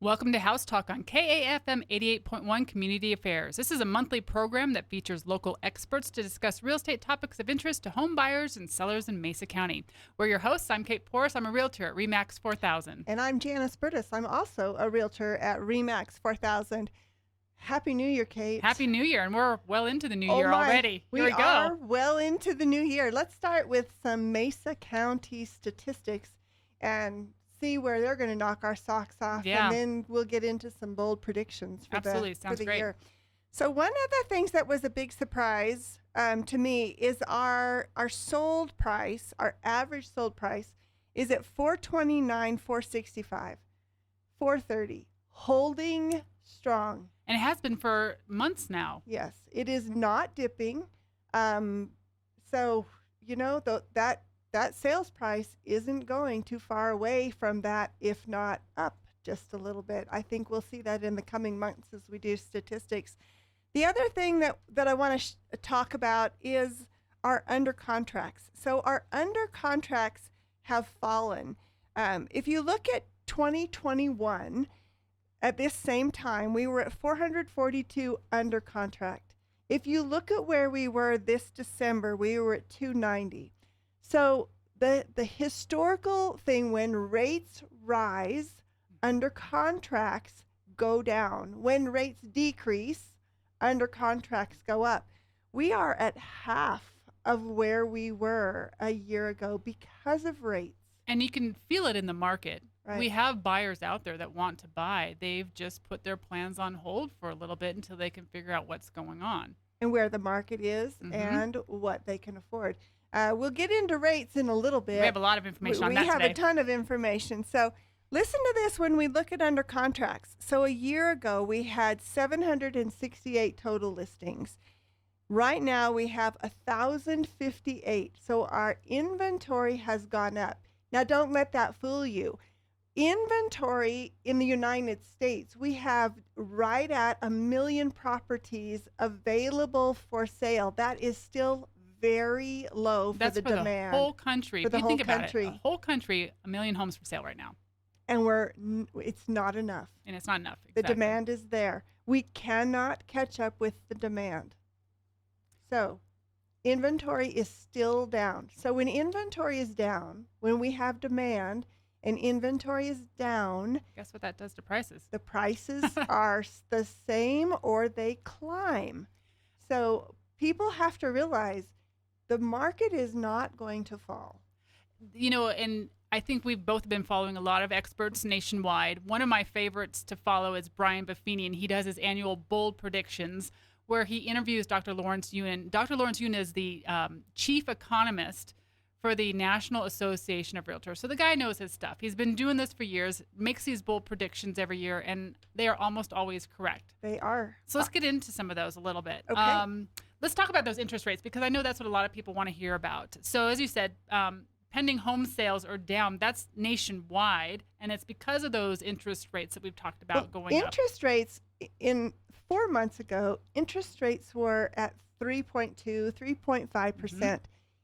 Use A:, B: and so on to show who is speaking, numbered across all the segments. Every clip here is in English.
A: Welcome to House Talk on KAFM 88.1 Community Affairs. This is a monthly program that features local experts to discuss real estate topics of interest to home buyers and sellers in Mesa County. We're your hosts. I'm Kate Porras. I'm a realtor at RE/MAX 4000.
B: And I'm Janice Burtis. I'm also a realtor at RE/MAX 4000. Happy New Year, Kate.
A: Happy New Year, and we're well into the new year
B: my.
A: already. Here we go.
B: We are well into the new year. Let's start with some Mesa County statistics and see where they're going to knock our socks off.
A: Yeah.
B: And then we'll get into some bold predictions for
A: Sounds
B: the
A: great.
B: year. So one of the things that was a big surprise to me is our sold price, our average sold price is at $429,000, $465,000, $430,000, holding strong.
A: And it has been for months now.
B: Yes, it is not dipping. So, you know, that sales price isn't going too far away from that, if not up just a little bit. I think we'll see that in the coming months as we do statistics. The other thing that I want to talk about is our under contracts. So our under contracts have fallen. If you look at 2021, at this same time, we were at 442 under contract. If you look at where we were this December, we were at 290. So the historical thing, when rates rise, under contracts go down. When rates decrease, under contracts go up. We are at half of where we were a year ago because of rates.
A: And you can feel it in the market.
B: Right.
A: We have buyers out there that want to buy. They've just put their plans on hold for a little bit until they can figure out what's going on.
B: And where the market is and what they can afford. We'll get into rates in a little bit.
A: We have a lot of information on that today.
B: We have a ton of information. So listen to this when we look at under contracts. So a year ago, we had 768 total listings. Right now, we have 1,058. So our inventory has gone up. Now, don't let that fool you. Inventory in the United States, we have right at 1 million properties available for sale. That is still very low for the demand.
A: That's for the whole country.
B: For the whole
A: think
B: country.
A: About it, a whole country, 1 million homes for sale right now.
B: And it's not enough.
A: And it's not enough.
B: The
A: Exactly.
B: demand is there. We cannot catch up with the demand. So inventory is still down. So when inventory is down, when we have demand and inventory is down,
A: guess what that does to prices?
B: The prices are the same or they climb. So people have to realize the market is not going to fall.
A: You know, and I think we've both been following a lot of experts nationwide. One of my favorites to follow is Brian Buffini, and he does his annual bold predictions where he interviews Dr. Lawrence Yun. Dr. Lawrence Yun is the chief economist for the National Association of Realtors. So the guy knows his stuff. He's been doing this for years, makes these bold predictions every year, and they are almost always correct.
B: They are.
A: So let's get into some of those a little bit.
B: Okay.
A: Let's talk about those interest rates because I know that's what a lot of people want to hear about. So as you said, pending home sales are down. That's nationwide, and it's because of those interest rates that we've talked about going up.
B: Interest rates in 4 months ago, interest rates were at 3.2, 3.5%.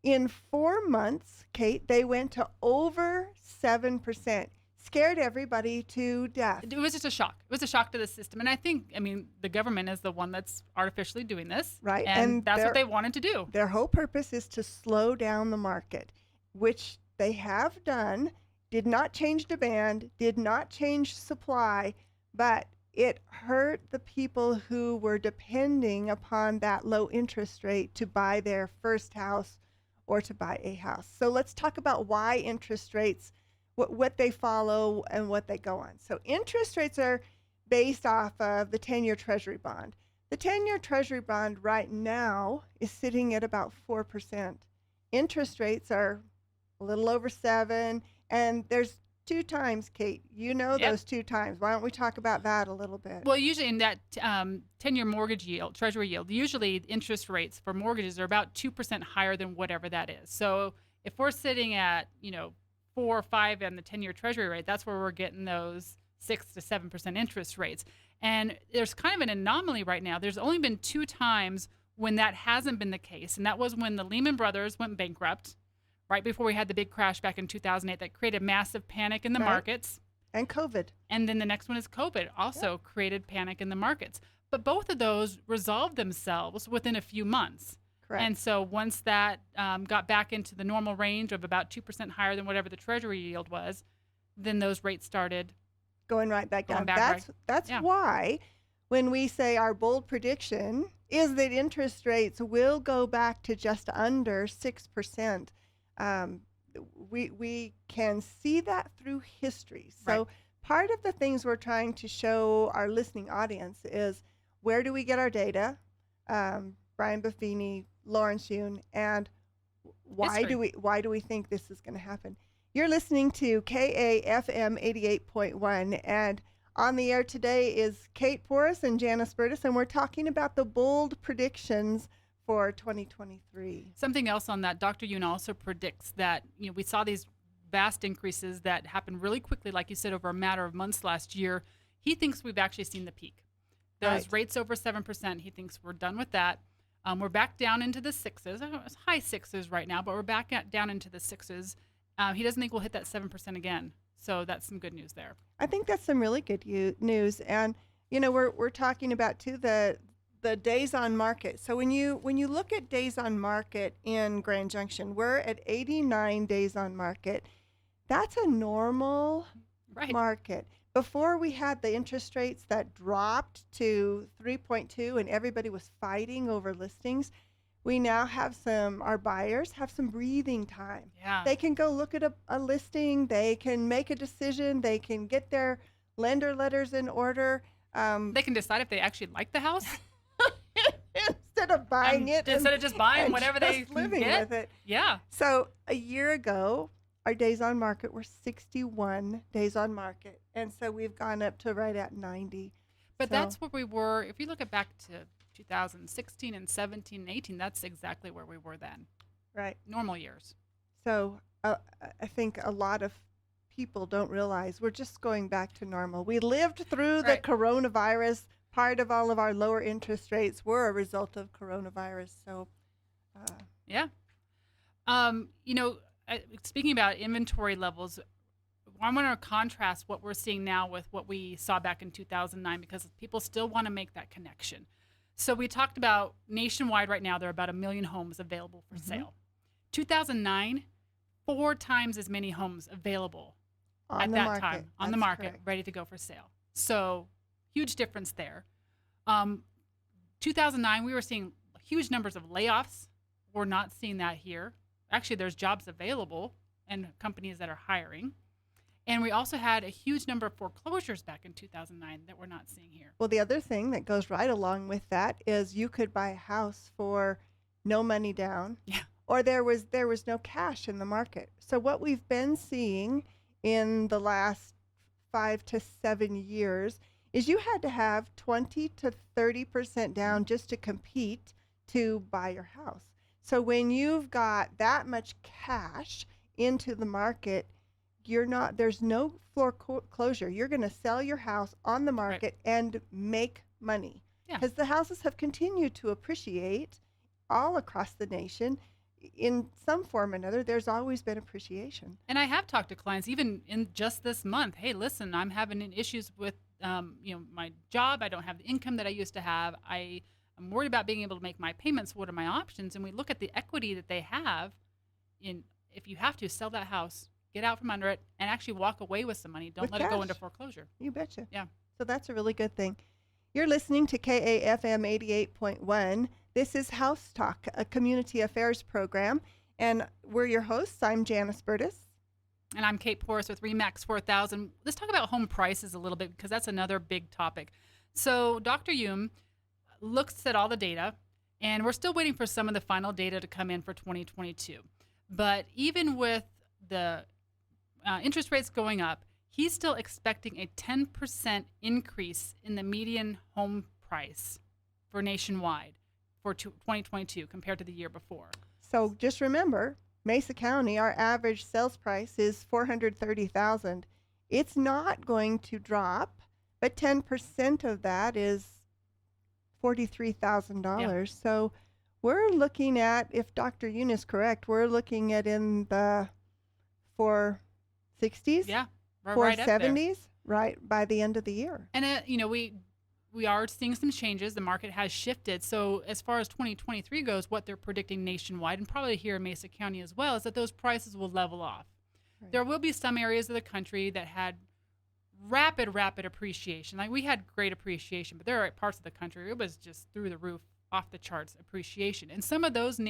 B: In 4 months, Kate, they went to over 7%. Scared everybody to death.
A: It was just a shock. It was a shock to the system. And I think, the government is the one that's artificially doing this.
B: Right.
A: And that's what they wanted to do.
B: Their whole purpose is to slow down the market, which they have done, did not change demand, did not change supply, but it hurt the people who were depending upon that low interest rate to buy their first house or to buy a house. So let's talk about why interest rates, what they follow and what they go on. So interest rates are based off of the 10-year Treasury bond. The 10-year Treasury bond right now is sitting at about 4%. Interest rates are a little over 7, and there's 2 times, Kate. You know those 2 times. Why don't we talk about that a little bit?
A: Well, usually in that 10-year mortgage yield, Treasury yield, usually interest rates for mortgages are about 2% higher than whatever that is. So if we're sitting at, 4 or 5 on the 10-year Treasury rate, that's where we're getting those 6 to 7% interest rates. And there's kind of an anomaly right now. There's only been 2 times when that hasn't been the case, and that was when the Lehman Brothers went bankrupt, right before we had the big crash back in 2008 that created massive panic in the markets.
B: And COVID.
A: And then the next one is COVID, also created panic in the markets. But both of those resolved themselves within a few months.
B: Correct.
A: And so once that got back into the normal range of about 2% higher than whatever the Treasury yield was, then those rates started
B: going right back
A: going
B: down.
A: back
B: That's
A: yeah.
B: why when we say our bold prediction is that interest rates will go back to just under 6%. We can see that through history. So
A: Right.
B: part of the things we're trying to show our listening audience is where do we get our data? Brian Buffini, Lawrence Yun, and why
A: History.
B: do we think this is going to happen? You're listening to KAFM 88.1, and on the air today is Kate Porras and Janice Burtis, and we're talking about the bold predictions for 2023.
A: Something else on that, Dr. Yoon also predicts that we saw these vast increases that happened really quickly, like you said, over a matter of months last year. He thinks we've actually seen the peak. Those
B: Right.
A: rates over 7%, he thinks we're done with that. We're back down into the sixes, it's high sixes right now, but we're back down into the sixes. He doesn't think we'll hit that 7% again. So that's some good news there.
B: I think that's some really good news, and we're talking about too the days on market. So when you look at days on market in Grand Junction, we're at 89 days on market. That's a normal
A: Right.
B: market. Before we had the interest rates that dropped to 3.2 and everybody was fighting over listings, we now have our buyers have some breathing time.
A: Yeah.
B: They can go look at a listing, they can make a decision, they can get their lender letters in order.
A: They can decide if they actually like the house
B: Instead of buying it.
A: instead of just buying
B: and
A: whatever they
B: just
A: can
B: living
A: get.
B: with it.
A: Yeah.
B: So a year ago, our days on market were 61 days on market. And so we've gone up to right at 90.
A: But
B: So-
A: that's where we were. If you look at back to 2016 and 17 and 18, that's exactly where we were then.
B: Right.
A: Normal years.
B: So I think a lot of people don't realize we're just going back to normal. We lived through the
A: Right.
B: coronavirus. Part of all of our lower interest rates were a result of coronavirus. So,
A: Yeah. Speaking about inventory levels, I want to contrast what we're seeing now with what we saw back in 2009 because people still want to make that connection. So we talked about nationwide right now, there are about 1 million homes available for sale. 2009, 4 times as many homes available
B: on
A: at
B: the
A: that
B: market.
A: time on the
B: That's
A: market,
B: correct.
A: ready to go for sale. So huge difference there. 2009, we were seeing huge numbers of layoffs. We're not seeing that here. Actually, there's jobs available and companies that are hiring. And we also had a huge number of foreclosures back in 2009 that we're not seeing here.
B: Well, the other thing that goes right along with that is you could buy a house for no money down.
A: Yeah.
B: Or there was no cash in the market. So what we've been seeing in the last 5 to 7 years is you had to have 20 to 30% down just to compete to buy your house. So when you've got that much cash into the market, there's no foreclosure. You're going to sell your house on the market and make money.
A: Yeah.
B: Because the houses have continued to appreciate all across the nation. In some form or another, there's always been appreciation.
A: And I have talked to clients even in just this month. Hey, listen, I'm having issues with my job. I don't have the income that I used to have. I'm worried about being able to make my payments. What are my options? And we look at the equity that they have. If you have to sell that house, get out from under it, and actually walk away with some money. Don't
B: With
A: let it go
B: cash.
A: into foreclosure.
B: You betcha.
A: Yeah.
B: So that's a really good thing. You're listening to KAFM 88.1. This is House Talk, a community affairs program. And we're your hosts. I'm Janice Burtis.
A: And I'm Kate Porras with RE/MAX 4000. Let's talk about home prices a little bit because that's another big topic. So Dr. Yoon looks at all the data, and we're still waiting for some of the final data to come in for 2022. But even with the interest rates going up, he's still expecting a 10% increase in the median home price for nationwide for 2022 compared to the year before.
B: So just remember, Mesa County, our average sales price is $430,000. It's not going to drop, but 10% of that is $43,000. So we're looking at, if Dr. Yoon is correct, we're looking at in the 460s.
A: Yeah. right up there.
B: 470s right by the end of the year.
A: And we are seeing some changes. The market has shifted. So as far as 2023 goes, what they're predicting nationwide and probably here in Mesa County as well is that those prices will level off.
B: Right.
A: There will be some areas of the country that had rapid appreciation. Like we had great appreciation, but there are parts of the country it was just through the roof, off the charts appreciation. And some of those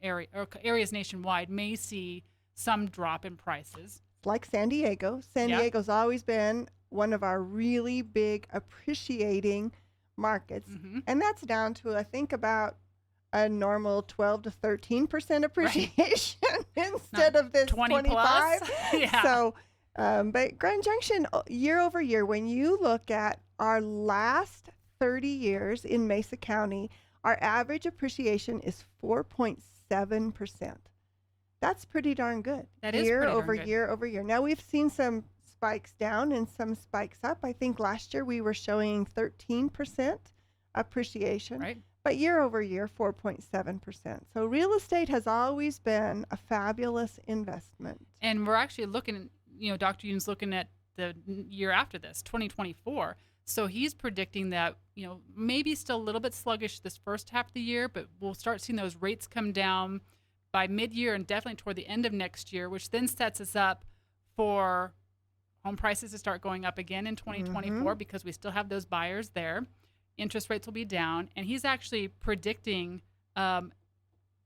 A: areas nationwide may see some drop in prices.
B: Like San Diego. San Diego's always been one of our really big appreciating markets.
A: Mm-hmm.
B: And that's down to, I think, about a normal 12 to 13% appreciation instead of this 25.
A: Yeah.
B: So, but Grand Junction, year over year, when you look at our last 30 years in Mesa County, our average appreciation is 4.7%. That's pretty darn good.
A: That is
B: year
A: pretty
B: over
A: darn good.
B: year over year. Now we've seen some spikes down and some spikes up. I think last year we were showing 13% appreciation,
A: Right.
B: but year over year 4.7%. So real estate has always been a fabulous investment.
A: And we're actually looking, Dr. Yoon's looking at the year after this, 2024. So he's predicting that, maybe still a little bit sluggish this first half of the year, but we'll start seeing those rates come down by mid-year and definitely toward the end of next year, which then sets us up for home prices to start going up again in 2024 because we still have those buyers there. Interest rates will be down. And he's actually predicting a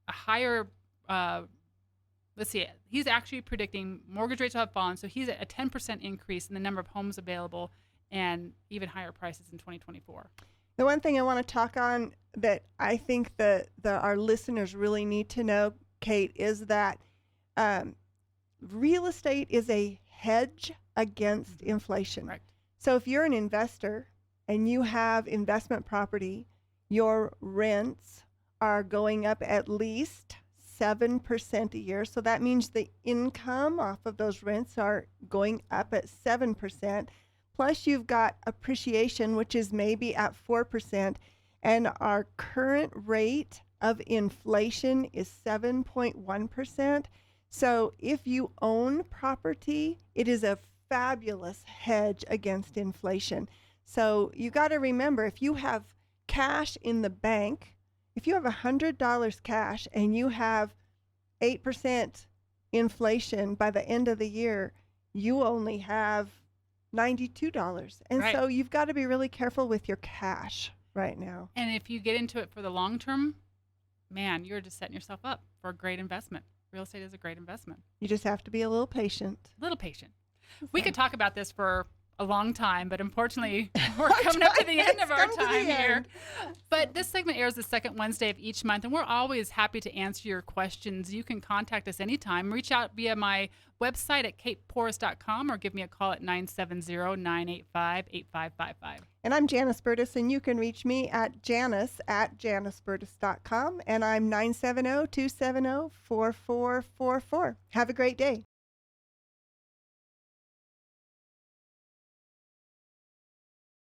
A: higher, he's actually predicting mortgage rates will have fallen. So he's at a 10% increase in the number of homes available and even higher prices in 2024.
B: The one thing I want to talk on that I think our listeners really need to know, Kate, is that real estate is a hedge against inflation.
A: Right.
B: So if you're an investor and you have investment property, your rents are going up at least 7% a year. So that means the income off of those rents are going up at 7%. Plus you've got appreciation, which is maybe at 4%. And our current rate of inflation is 7.1%. So if you own property, it is a fabulous hedge against inflation. So you got to remember, if you have cash in the bank, if you have $100 cash and you have 8% inflation by the end of the year, you only have $92. And
A: Right.
B: so you've got to be really careful with your cash right now.
A: And if you get into it for the long term, man, you're just setting yourself up for a great investment. Real estate is a great investment.
B: You just have to be a little patient.
A: A little patient. We could talk about this for a long time, but unfortunately, we're coming up to the end of our time here. But this segment airs the second Wednesday of each month, and we're always happy to answer your questions. You can contact us anytime. Reach out via my website at kateporras.com or give me a call at 970-985-8555.
B: And I'm Janice Burtis, and you can reach me at janice@janiceburdis.com, and I'm 970-270-4444. Have a great day.